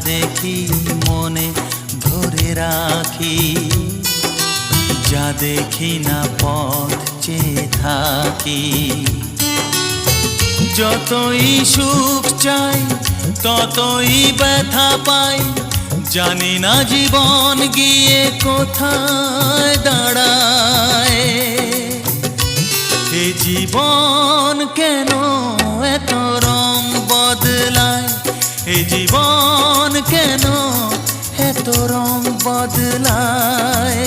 দেখি মনে ধরে রাখি, যা দেখি না পথ চেয়ে থাকি। যতই সুখ চাই ততই ব্যথা পাই, জানি না জীবন গিয়ে কোথায় দাঁড়ায়। এ জীবন কেন এত রং বদলায়, এ জীবন কেন এত রং বদলায়।